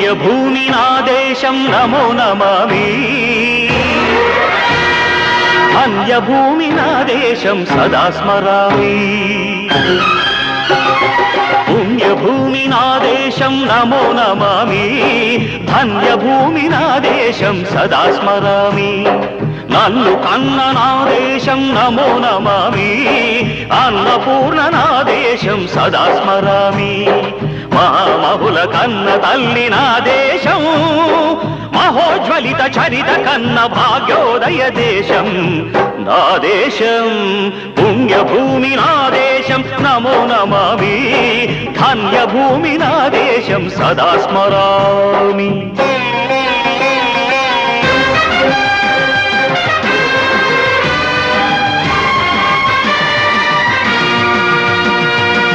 పుణ్యభూమి నా దేశం నమో నమామి ధన్యభూమి నా దేశం సదా స్మరామి పుణ్యభూమి నా దేశం నమో నమామి ధన్యభూమి నా దేశం సదా స్మరామి నన్ను కన్న నా దేశం నమో నమామి అన్నపూర్ణ నా దేశం సదా స్మరామి మహామహుల కన్న తల్లి నా దేశం మహోజ్వలిత చరిత కన్న భాగ్యోదయ దేశం నా దేశం పుణ్యభూమి నా దేశం నమో నమామి ధన్యభూమి నా దేశం సదా స్మరామి